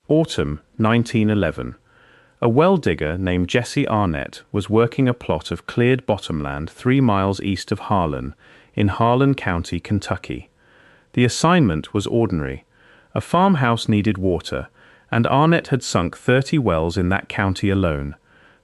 Autumn 1911. A well digger named Jesse Arnett was working a plot of cleared bottomland 3 miles east of Harlan, in Harlan County, Kentucky. The assignment was ordinary. A farmhouse needed water, and Arnett had sunk 30 wells in that county alone,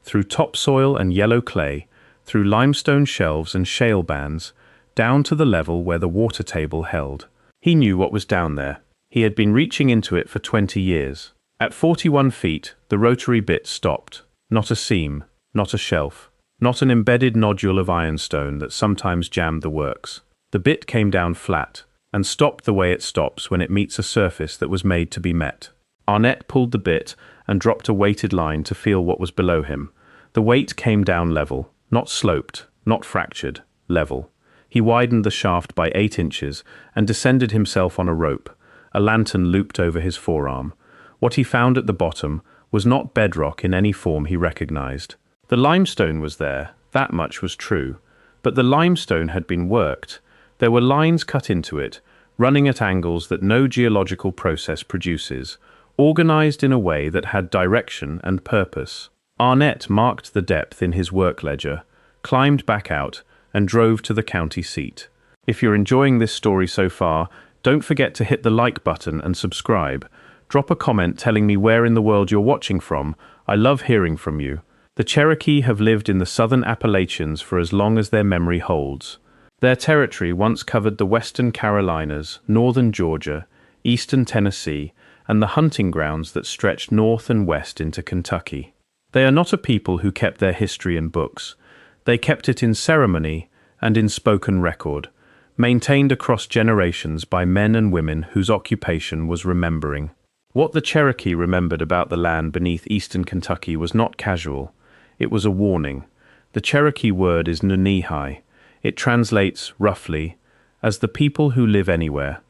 through topsoil and yellow clay, through limestone shelves and shale bands, down to the level where the water table held. He knew what was down there. He had been reaching into it for 20 years. At 41 feet, the rotary bit stopped. Not a seam, not a shelf, not an embedded nodule of ironstone that sometimes jammed the works. The bit came down flat, and stopped the way it stops when it meets a surface that was made to be met. Arnett pulled the bit and dropped a weighted line to feel what was below him. The weight came down level, not sloped, not fractured, level. He widened the shaft by 8 inches and descended himself on a rope, a lantern looped over his forearm. What he found at the bottom was not bedrock in any form he recognized. The limestone was there, that much was true, but the limestone had been worked. There were lines cut into it, running at angles that no geological process produces, organized in a way that had direction and purpose. Arnett marked the depth in his work ledger, climbed back out, and drove to the county seat. If you're enjoying this story so far, don't forget to hit the like button and subscribe. Drop a comment telling me where in the world you're watching from. I love hearing from you. The Cherokee have lived in the southern Appalachians for as long as their memory holds. Their territory once covered the western Carolinas, northern Georgia, eastern Tennessee, and the hunting grounds that stretched north and west into Kentucky. They are not a people who kept their history in books. They kept it in ceremony and in spoken record, maintained across generations by men and women whose occupation was remembering. What the Cherokee remembered about the land beneath eastern Kentucky was not casual. It was a warning. The Cherokee word is Nunnehi. It translates, roughly, as the people who live anywhere.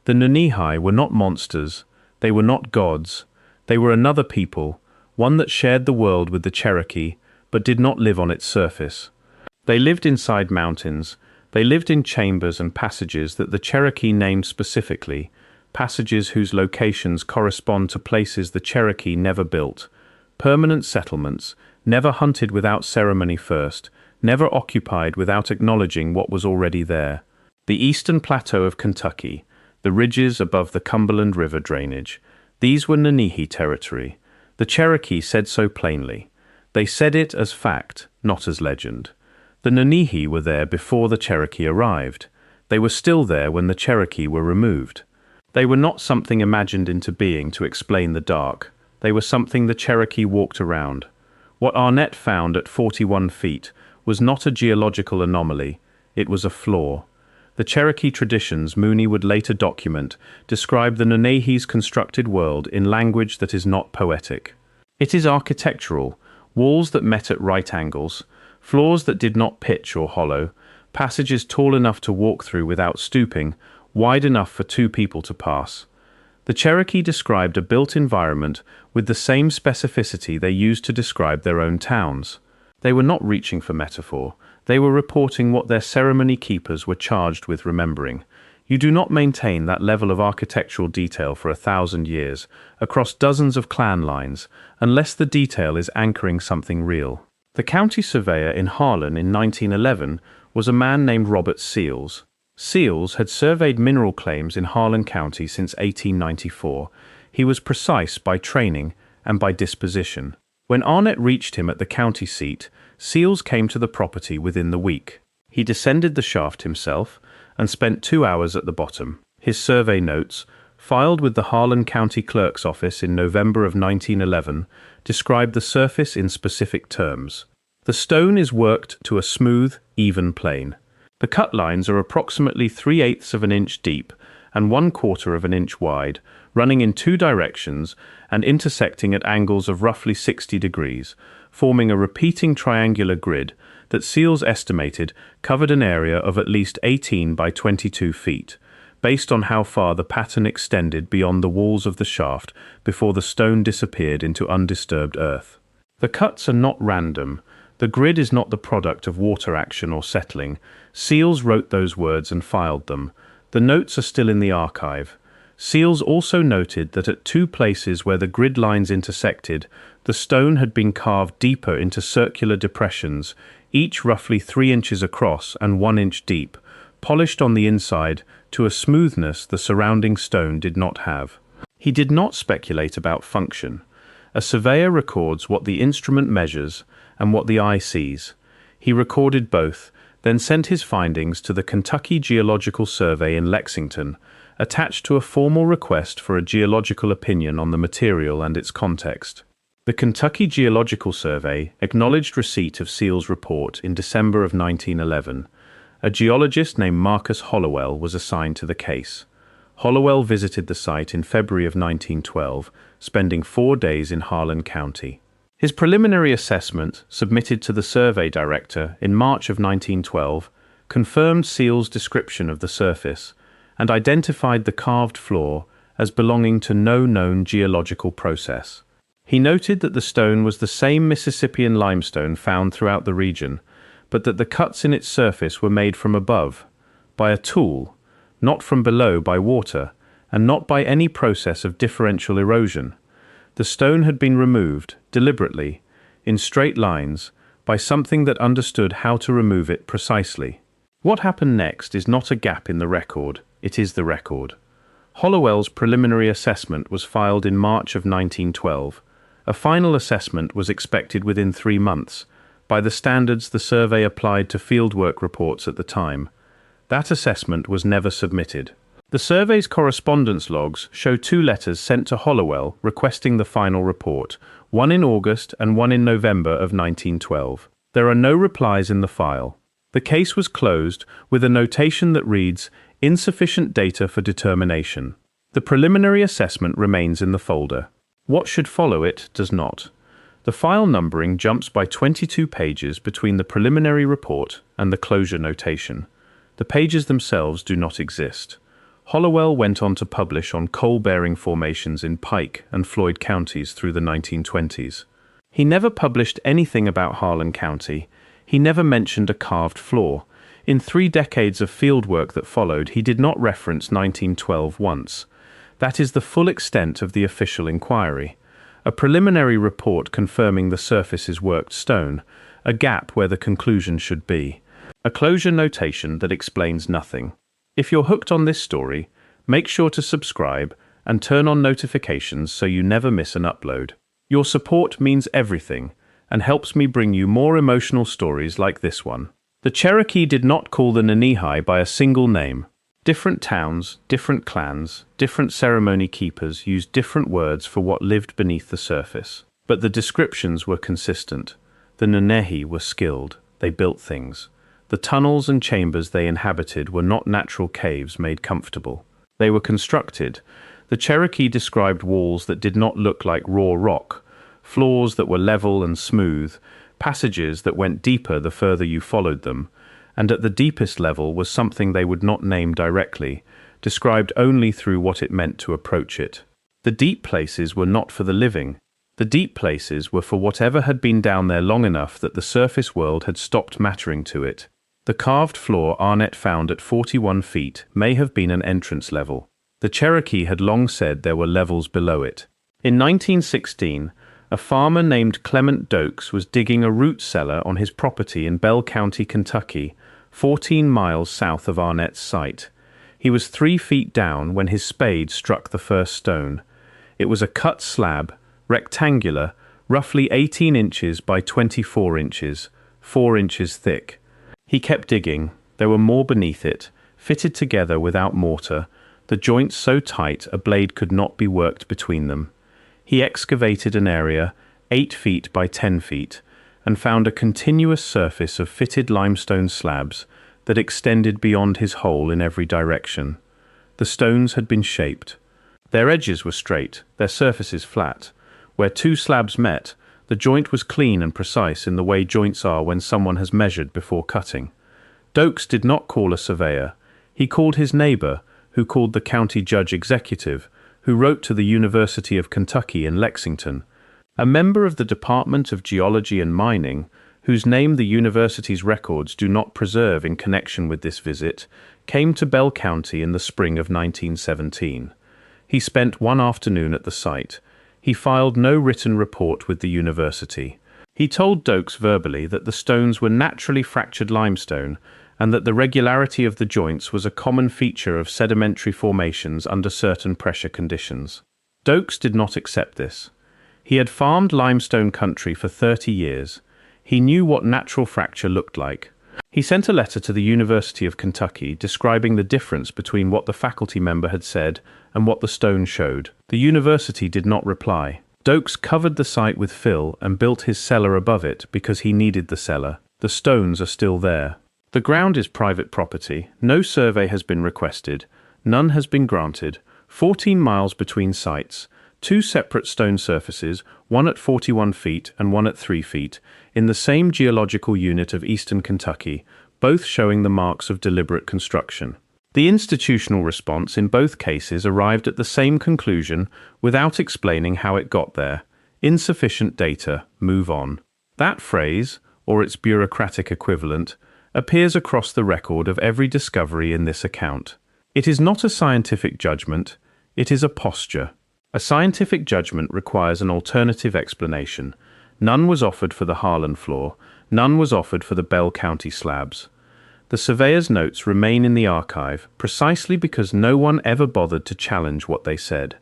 The Nunnehi were not monsters. They were not gods. They were another people, one that shared the world with the Cherokee, but did not live on its surface. They lived inside mountains. They lived in chambers and passages that the Cherokee named specifically, passages whose locations correspond to places the Cherokee never built, permanent settlements, never hunted without ceremony first, never occupied without acknowledging what was already there. The eastern plateau of Kentucky, the ridges above the Cumberland River drainage, these were Nunnehi territory. The Cherokee said so plainly. They said it as fact, not as legend. The Nunnehi were there before the Cherokee arrived. They were still there when the Cherokee were removed. They were not something imagined into being to explain the dark. They were something the Cherokee walked around. What Arnett found at 41 feet was not a geological anomaly, it was a flaw. The Cherokee traditions Mooney would later document describe the Nunnehi's constructed world in language that is not poetic. It is architectural, walls that met at right angles, floors that did not pitch or hollow, passages tall enough to walk through without stooping, wide enough for 2 people to pass. The Cherokee described a built environment with the same specificity they used to describe their own towns. They were not reaching for metaphor. They were reporting what their ceremony keepers were charged with remembering. You do not maintain that level of architectural detail for 1,000 years, across dozens of clan lines, unless the detail is anchoring something real. The county surveyor in Harlan in 1911 was a man named Robert Seals. Seals had surveyed mineral claims in Harlan County since 1894. He was precise by training and by disposition. When Arnett reached him at the county seat, Seals came to the property within the week. He descended the shaft himself and spent 2 hours at the bottom. His survey notes, filed with the Harlan County Clerk's office in November of 1911, describe the surface in specific terms. The stone is worked to a smooth, even plane. The cut lines are approximately 3/8 of an inch deep and 1/4 of an inch wide, running in 2 directions and intersecting at angles of roughly 60 degrees, forming a repeating triangular grid that Seals estimated covered an area of at least 18 by 22 feet, based on how far the pattern extended beyond the walls of the shaft before the stone disappeared into undisturbed earth. The cuts are not random. The grid is not the product of water action or settling. Seals wrote those words and filed them. The notes are still in the archive. Seals also noted that at two places where the grid lines intersected, the stone had been carved deeper into circular depressions, each roughly 3 inches across and 1 inch deep, polished on the inside to a smoothness the surrounding stone did not have. He did not speculate about function. A surveyor records what the instrument measures and what the eye sees. He recorded both, then sent his findings to the Kentucky Geological Survey in Lexington, attached to a formal request for a geological opinion on the material and its context. The Kentucky Geological Survey acknowledged receipt of Seals' report in December of 1911. A geologist named Marcus Hollowell was assigned to the case. Hollowell visited the site in February of 1912, spending 4 days in Harlan County. His preliminary assessment, submitted to the survey director in March of 1912, confirmed Seals' description of the surface and identified the carved floor as belonging to no known geological process. He noted that the stone was the same Mississippian limestone found throughout the region, but that the cuts in its surface were made from above, by a tool, not from below by water, and not by any process of differential erosion. The stone had been removed, deliberately, in straight lines, by something that understood how to remove it precisely. What happened next is not a gap in the record, it is the record. Hollowell's preliminary assessment was filed in March of 1912. A final assessment was expected within 3 months, by the standards the survey applied to fieldwork reports at the time. That assessment was never submitted. The survey's correspondence logs show 2 letters sent to Hollowell requesting the final report, one in August and one in November of 1912. There are no replies in the file. The case was closed with a notation that reads, "Insufficient data for determination." The preliminary assessment remains in the folder. What should follow it does not. The file numbering jumps by 22 pages between the preliminary report and the closure notation. The pages themselves do not exist. Hollowell went on to publish on coal-bearing formations in Pike and Floyd counties through the 1920s. He never published anything about Harlan County. He never mentioned a carved floor. In 3 decades of fieldwork that followed, he did not reference 1912 once. That is the full extent of the official inquiry. A preliminary report confirming the surface is worked stone, a gap where the conclusion should be. A closure notation that explains nothing. If you're hooked on this story, make sure to subscribe and turn on notifications so you never miss an upload. Your support means everything and helps me bring you more emotional stories like this one. The Cherokee did not call the Nunnehi by a single name. Different towns, different clans, different ceremony keepers used different words for what lived beneath the surface. But the descriptions were consistent. The Nunnehi were skilled. They built things. The tunnels and chambers they inhabited were not natural caves made comfortable. They were constructed. The Cherokee described walls that did not look like raw rock, floors that were level and smooth, passages that went deeper the further you followed them, and at the deepest level was something they would not name directly, described only through what it meant to approach it. The deep places were not for the living. The deep places were for whatever had been down there long enough that the surface world had stopped mattering to it. The carved floor Arnett found at 41 feet may have been an entrance level. The Cherokee had long said there were levels below it. In 1916, a farmer named Clement Dokes was digging a root cellar on his property in Bell County, Kentucky, 14 miles south of Arnett's site. He was 3 feet down when his spade struck the first stone. It was a cut slab, rectangular, roughly 18 inches by 24 inches, 4 inches thick. He kept digging. There were more beneath it, fitted together without mortar, the joints so tight a blade could not be worked between them. He excavated an area 8 feet by 10 feet and found a continuous surface of fitted limestone slabs that extended beyond his hole in every direction. The stones had been shaped. Their edges were straight, their surfaces flat. Where 2 slabs met, the joint was clean and precise in the way joints are when someone has measured before cutting. Dokes did not call a surveyor. He called his neighbor, who called the county judge executive, who wrote to the University of Kentucky in Lexington. A member of the Department of Geology and Mining, whose name the university's records do not preserve in connection with this visit, came to Bell County in the spring of 1917. He spent one afternoon at the site. He filed no written report with the university. He told Dokes verbally that the stones were naturally fractured limestone and that the regularity of the joints was a common feature of sedimentary formations under certain pressure conditions. Dokes did not accept this. He had farmed limestone country for 30 years. He knew what natural fracture looked like. He sent a letter to the University of Kentucky describing the difference between what the faculty member had said and what the stone showed. The university did not reply. Dokes covered the site with fill and built his cellar above it because he needed the cellar. The stones are still there. The ground is private property. No survey has been requested. None has been granted. 14 miles between sites. 2 separate stone surfaces, one at 41 feet and one at 3 feet, in the same geological unit of eastern Kentucky, both showing the marks of deliberate construction. The institutional response in both cases arrived at the same conclusion without explaining how it got there. Insufficient data, move on. That phrase, or its bureaucratic equivalent, appears across the record of every discovery in this account. It is not a scientific judgment, it is a posture. A scientific judgment requires an alternative explanation. None was offered for the Harlan floor, none was offered for the Bell County slabs. The surveyor's notes remain in the archive precisely because no one ever bothered to challenge what they said.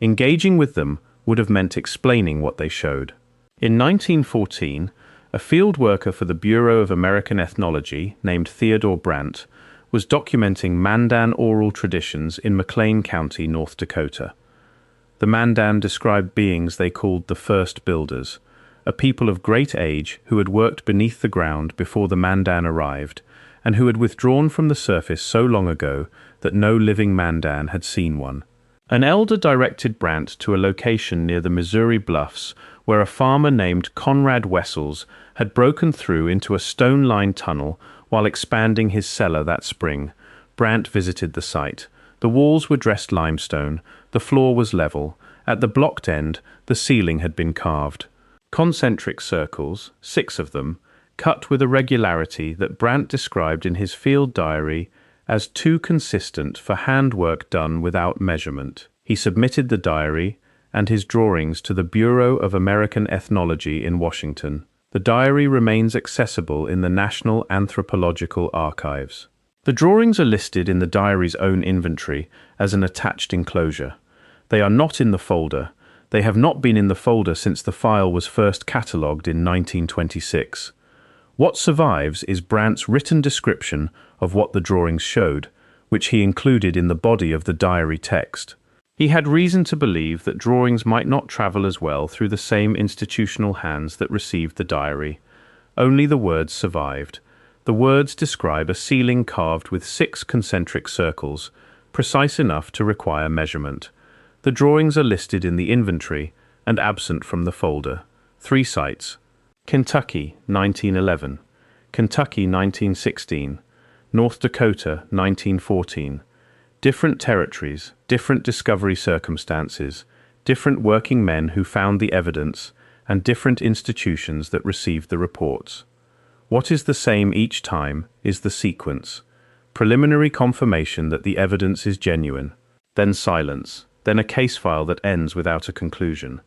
Engaging with them would have meant explaining what they showed. In 1914, a field worker for the Bureau of American Ethnology named Theodore Brandt was documenting Mandan oral traditions in McLean County, North Dakota. The Mandan described beings they called the first builders, a people of great age who had worked beneath the ground before the Mandan arrived, and who had withdrawn from the surface so long ago that no living Mandan had seen one. An elder directed Brandt to a location near the Missouri Bluffs where a farmer named Conrad Wessels had broken through into a stone-lined tunnel while expanding his cellar that spring. Brandt visited the site. The walls were dressed limestone, the floor was level. At the blocked end, the ceiling had been carved. Concentric circles, 6 of them, cut with a regularity that Brandt described in his field diary as too consistent for handwork done without measurement. He submitted the diary and his drawings to the Bureau of American Ethnology in Washington. The diary remains accessible in the National Anthropological Archives. The drawings are listed in the diary's own inventory as an attached enclosure. They are not in the folder. They have not been in the folder since the file was first catalogued in 1926. What survives is Brandt's written description of what the drawings showed, which he included in the body of the diary text. He had reason to believe that drawings might not travel as well through the same institutional hands that received the diary. Only the words survived. The words describe a ceiling carved with 6 concentric circles, precise enough to require measurement. The drawings are listed in the inventory and absent from the folder. 3 sites: Kentucky, 1911, Kentucky, 1916, North Dakota, 1914. Different territories, different discovery circumstances, different working men who found the evidence, and different institutions that received the reports. What is the same each time is the sequence. Preliminary confirmation that the evidence is genuine, then silence, then a case file that ends without a conclusion.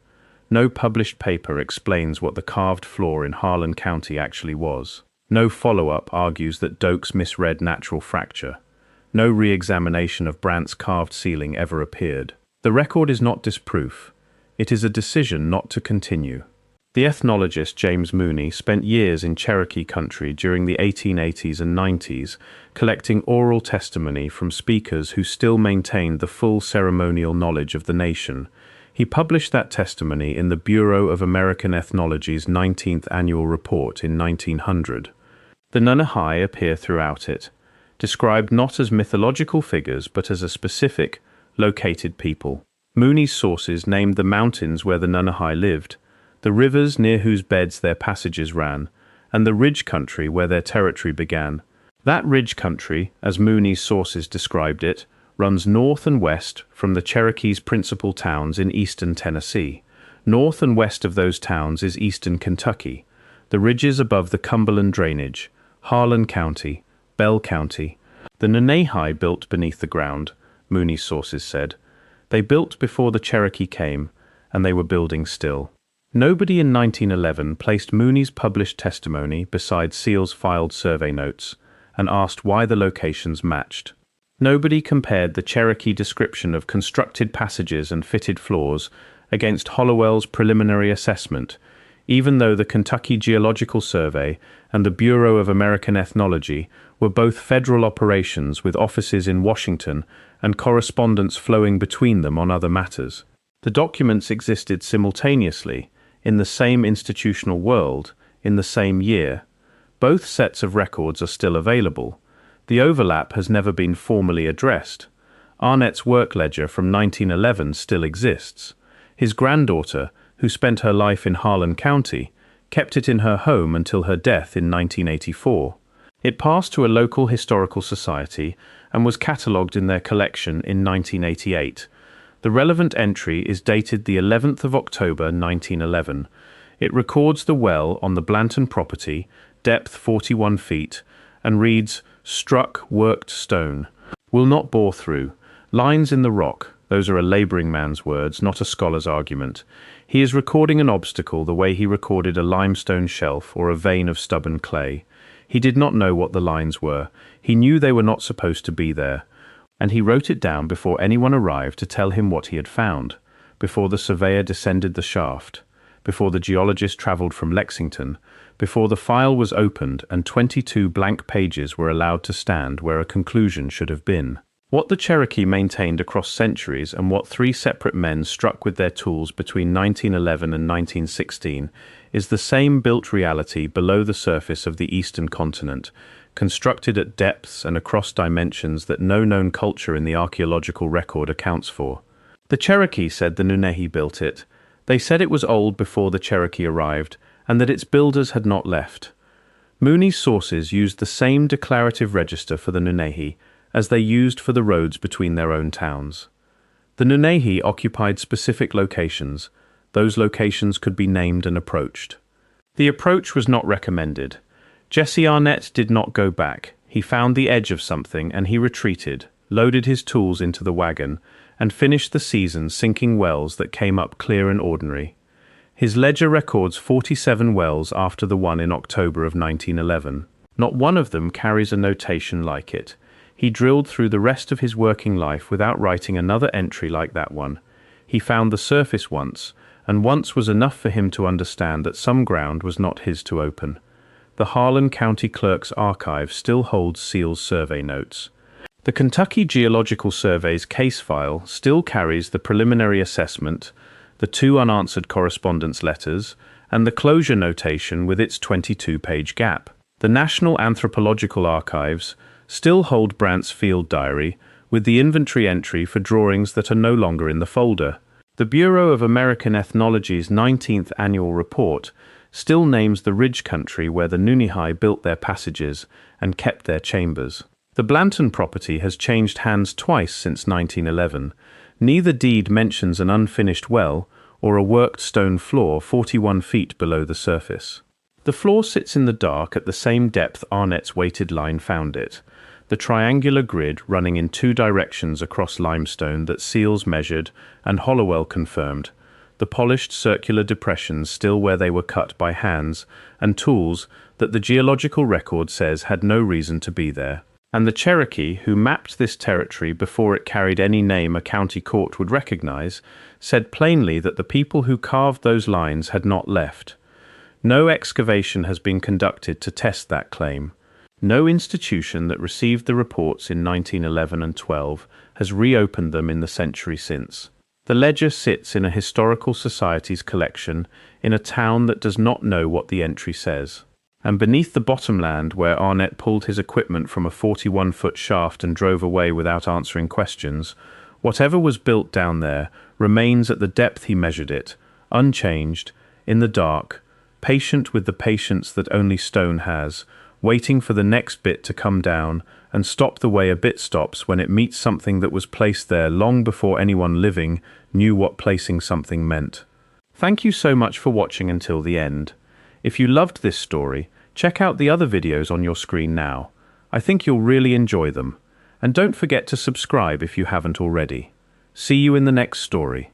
No published paper explains what the carved floor in Harlan County actually was. No follow-up argues that Dokes misread natural fracture. No re-examination of Brandt's carved ceiling ever appeared. The record is not disproof. It is a decision not to continue. The ethnologist James Mooney spent years in Cherokee country during the 1880s and 90s, collecting oral testimony from speakers who still maintained the full ceremonial knowledge of the nation. He published that testimony in the Bureau of American Ethnology's 19th annual report in 1900. The Nunnehi appear throughout it, described not as mythological figures but as a specific, located people. Mooney's sources named the mountains where the Nunnehi lived, the rivers near whose beds their passages ran, and the ridge country where their territory began. That ridge country, as Mooney's sources described it, runs north and west from the Cherokee's principal towns in eastern Tennessee. North and west of those towns is eastern Kentucky, the ridges above the Cumberland drainage, Harlan County, Bell County. The Nunnehi built beneath the ground, Mooney's sources said. They built before the Cherokee came, and they were building still. Nobody in 1911 placed Mooney's published testimony beside Seal's filed survey notes and asked why the locations matched. Nobody compared the Cherokee description of constructed passages and fitted floors against Hollowell's preliminary assessment, even though the Kentucky Geological Survey and the Bureau of American Ethnology were both federal operations with offices in Washington and correspondence flowing between them on other matters. The documents existed simultaneously, in the same institutional world, in the same year. Both sets of records are still available. The overlap has never been formally addressed. Arnett's work ledger from 1911 still exists. His granddaughter, who spent her life in Harlan County, kept it in her home until her death in 1984. It passed to a local historical society and was catalogued in their collection in 1988. The relevant entry is dated the 11th of October 1911. It records the well on the Blanton property, depth 41 feet, and reads, "Struck worked stone. Will not bore through. Lines in the rock." Those are a labouring man's words, not a scholar's argument. He is recording an obstacle the way he recorded a limestone shelf or a vein of stubborn clay. He did not know what the lines were. He knew they were not supposed to be there. And he wrote it down before anyone arrived to tell him what he had found, before the surveyor descended the shaft, before the geologist travelled from Lexington, before the file was opened and 22 blank pages were allowed to stand where a conclusion should have been. What the Cherokee maintained across centuries and what three separate men struck with their tools between 1911 and 1916 is the same built reality below the surface of the eastern continent, constructed at depths and across dimensions that no known culture in the archaeological record accounts for. The Cherokee said the Nunnehi built it. They said it was old before the Cherokee arrived and that its builders had not left. Mooney's sources used the same declarative register for the Nunnehi as they used for the roads between their own towns. The Nunnehi occupied specific locations. Those locations could be named and approached. The approach was not recommended. Jesse Arnett did not go back. He found the edge of something and he retreated, loaded his tools into the wagon, and finished the season sinking wells that came up clear and ordinary. His ledger records 47 wells after the one in October of 1911. Not one of them carries a notation like it. He drilled through the rest of his working life without writing another entry like that one. He found the surface once, and once was enough for him to understand that some ground was not his to open. The Harlan County Clerk's archive still holds Seal's survey notes. The Kentucky Geological Survey's case file still carries the preliminary assessment, the 2 unanswered correspondence letters, and the closure notation with its 22-page gap. The National Anthropological Archives still hold Brandt's field diary, with the inventory entry for drawings that are no longer in the folder. The Bureau of American Ethnology's 19th annual report still names the ridge country where the Nunnehi built their passages and kept their chambers. The Blanton property has changed hands twice since 1911. Neither deed mentions an unfinished well or a worked stone floor 41 feet below the surface. The floor sits in the dark at the same depth Arnett's weighted line found it. The triangular grid running in 2 directions across limestone that Seals measured and Hollowell confirmed. The polished circular depressions still where they were cut by hands and tools that the geological record says had no reason to be there. And the Cherokee, who mapped this territory before it carried any name a county court would recognize, said plainly that the people who carved those lines had not left. No excavation has been conducted to test that claim. No institution that received the reports in 1911 and 12 has reopened them in the century since. The ledger sits in a historical society's collection in a town that does not know what the entry says. And beneath the bottomland where Arnett pulled his equipment from a 41-foot shaft and drove away without answering questions, whatever was built down there remains at the depth he measured it, unchanged, in the dark, patient with the patience that only stone has, waiting for the next bit to come down and stop the way a bit stops when it meets something that was placed there long before anyone living knew what placing something meant. Thank you so much for watching until the end. If you loved this story, check out the other videos on your screen now. I think you'll really enjoy them. And don't forget to subscribe if you haven't already. See you in the next story.